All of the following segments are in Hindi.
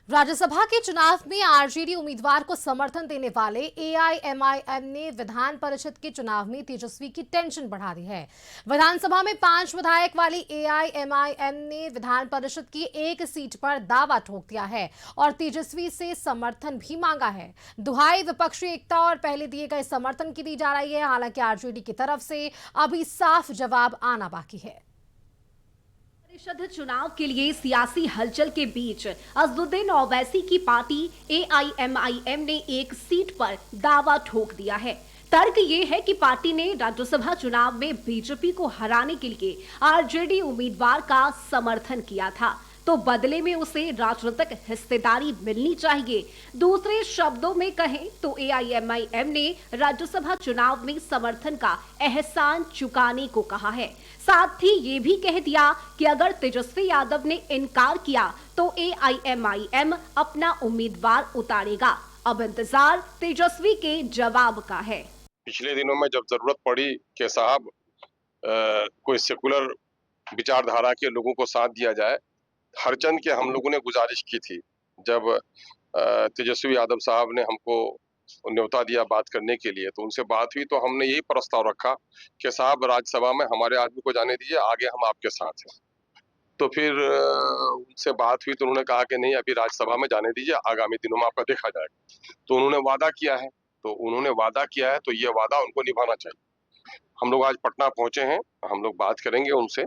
राज्यसभा के चुनाव में आरजेडी उम्मीदवार को समर्थन देने वाले एआईएमआईएम ने विधान परिषद के चुनाव में तेजस्वी की टेंशन बढ़ा दी है। विधानसभा में 5 विधायक वाली एआईएमआईएम ने विधान परिषद की एक सीट पर दावा ठोक दिया है और तेजस्वी से समर्थन भी मांगा है। दुहाई विपक्षी एकता और पहले दिए गए समर्थन की दी जा रही है। हालांकि आरजेडी की तरफ से अभी साफ जवाब आना बाकी है। परिषद चुनाव के लिए सियासी हलचल के बीच असदुद्दीन ओवैसी की पार्टी एआईएमआईएम ने एक सीट पर दावा ठोक दिया है। तर्क ये है कि पार्टी ने राज्यसभा चुनाव में बीजेपी को हराने के लिए आरजेडी उम्मीदवार का समर्थन किया था, तो बदले में उसे राजनीतिक हिस्सेदारी मिलनी चाहिए। दूसरे शब्दों में कहें तो एआईएमआईएम ने राज्यसभा चुनाव में समर्थन का एहसान चुकाने को कहा है। साथ ही ये भी कह दिया कि अगर तेजस्वी यादव ने इनकार किया तो एआईएमआईएम अपना उम्मीदवार उतारेगा। अब इंतजार तेजस्वी के जवाब का है। पिछले दिनों में जब जरूरत पड़ी कि साहब कोई सेकुलर विचारधारा के लोगों को साथ दिया जाए, हरचंद के हम लोगों ने गुजारिश की थी। जब तेजस्वी यादव साहब ने हमको न्योता दिया बात करने के लिए, तो उनसे बात हुई तो हमने यही प्रस्ताव रखा कि साहब राज्यसभा में हमारे आदमी को जाने दीजिए, आगे हम आपके साथ हैं। तो फिर उनसे बात हुई तो उन्होंने कहा कि नहीं, अभी राज्यसभा में जाने दीजिए, आगामी दिनों में आपका देखा जाएगा। तो उन्होंने वादा किया है, तो ये वादा उनको निभाना चाहिए। हम लोग आज पटना पहुंचे हैं, हम लोग बात करेंगे उनसे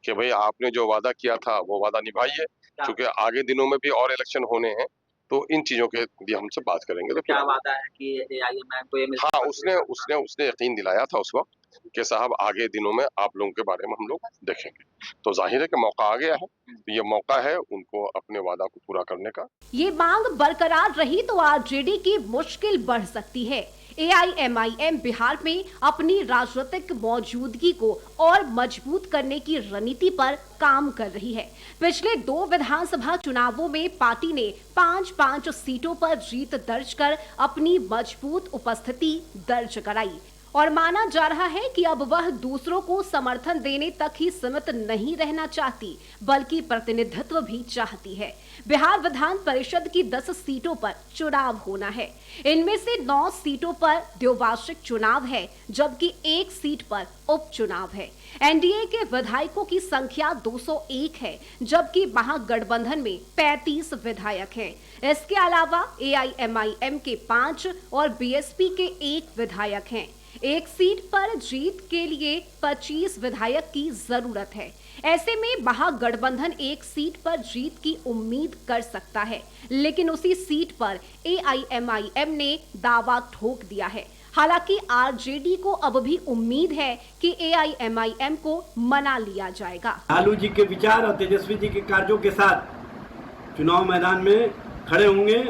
कि भाई आपने जो वादा किया था वो वादा निभाइए, क्योंकि आगे दिनों में भी और इलेक्शन होने हैं, तो इन चीजों के भी हमसे बात करेंगे। तो क्या वादा है कि एआईएमआईएम को ये मिल? हाँ, उसने यकीन दिलाया था उस वक्त कि साहब आगे दिनों में आप लोगों के बारे में हम लोग देखेंगे। तो जाहिर है कि मौका आ गया है, ये मौका है उनको अपने वादा को पूरा करने का। ये मांग बरकरार रही तो आरजेडी की मुश्किल बढ़ सकती है। एआईएमआईएम बिहार में अपनी राजनीतिक मौजूदगी को और मजबूत करने की रणनीति पर काम कर रही है। पिछले 2 विधानसभा चुनावों में पार्टी ने 5-5 सीटों पर जीत दर्ज कर अपनी मजबूत उपस्थिति दर्ज कराई और माना जा रहा है कि अब वह दूसरों को समर्थन देने तक ही सीमित नहीं रहना चाहती, बल्कि प्रतिनिधित्व भी चाहती है। बिहार विधान परिषद की 10 सीटों पर चुनाव होना है। इनमें से 9 सीटों पर द्विवार्षिक चुनाव है, जबकि 1 सीट पर उपचुनाव है। एनडीए के विधायकों की संख्या 201 है, जबकि महागठबंधन में 35 विधायक हैं। इसके अलावा एआईएमआईएम के 5 और बीएसपी के 1 विधायक हैं। 1 सीट पर जीत के लिए 25 विधायक की जरूरत है। ऐसे में महागठबंधन 1 सीट पर जीत की उम्मीद कर सकता है, लेकिन उसी सीट पर एआईएमआईएम ने दावा ठोक दिया है। हालांकि आरजेडी को अब भी उम्मीद है कि एआईएमआईएम को मना लिया जाएगा। लालू जी के विचार और तेजस्वी जी के कार्यों के साथ चुनाव मैदान में खड़े होंगे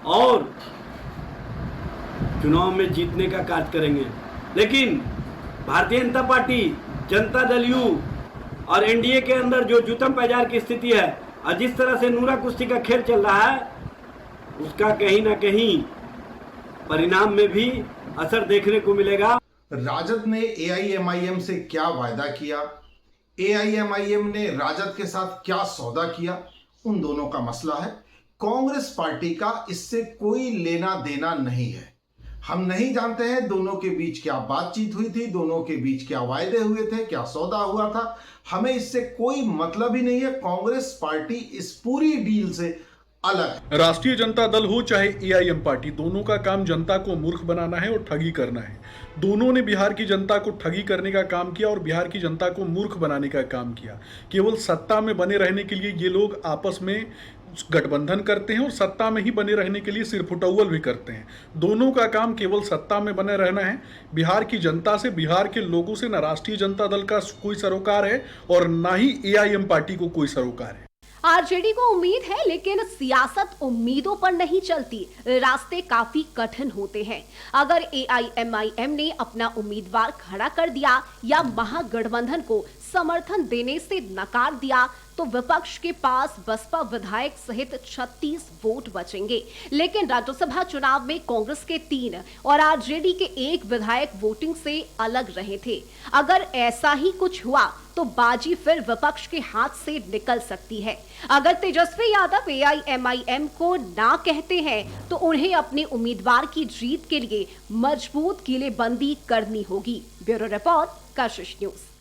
और चुनाव में जीतने का कार्य करेंगे। लेकिन भारतीय जनता पार्टी, जनता दल यू और एनडीए के अंदर जो जूतम पैजार की स्थिति है और जिस तरह से नूरा कुश्ती का खेल चल रहा है, उसका कहीं ना कहीं परिणाम में भी असर देखने को मिलेगा। राजद ने एआईएमआईएम से क्या वायदा किया, एआईएमआईएम ने राजद के साथ क्या सौदा किया, उन दोनों का मसला है। कांग्रेस पार्टी का इससे कोई लेना देना नहीं है। हम नहीं जानते हैं दोनों के बीच क्या बातचीत हुई थी, दोनों के बीच क्या वायदे हुए थे, क्या सौदा हुआ था। हमें इससे कोई मतलब ही नहीं है। कांग्रेस पार्टी इस पूरी डील से अलग। राष्ट्रीय जनता दल हो चाहे एआईएम पार्टी, दोनों का काम जनता को मूर्ख बनाना है और ठगी करना है। दोनों ने बिहार की जनता को ठगी करने का काम किया और बिहार की जनता को मूर्ख बनाने का काम किया। केवल सत्ता में बने रहने के लिए ये लोग आपस में गठबंधन करते हैं और सत्ता में ही बने रहने के लिए सिरफुटौल भी करते हैं। दोनों का काम केवल सत्ता में बने रहना है। बिहार की जनता से, बिहार के लोगों से न राष्ट्रीय जनता दल का कोई सरोकार है और ना ही एआईएम पार्टी को कोई सरोकार है। आरजेडी को उम्मीद है, लेकिन सियासत उम्मीदों पर नहीं चलती। रास्ते काफी कठिन होते हैं। अगर एआईएमआईएम ने अपना उम्मीदवार खड़ा कर दिया या महागठबंधन को समर्थन देने से नकार दिया तो विपक्ष के पास बसपा विधायक सहित 36 वोट बचेंगे। लेकिन राज्यसभा चुनाव में कांग्रेस के 3 और आरजेडी के 1 विधायक वोटिंग से अलग रहे थे। अगर ऐसा ही कुछ हुआ तो बाजी फिर विपक्ष के हाथ से निकल सकती है। अगर तेजस्वी यादव एआईएमआईएम को ना कहते हैं तो उन्हें अपने उम्मीदवार की जीत के लिए मजबूत किलेबंदी करनी होगी। ब्यूरो रिपोर्ट, कशिश न्यूज।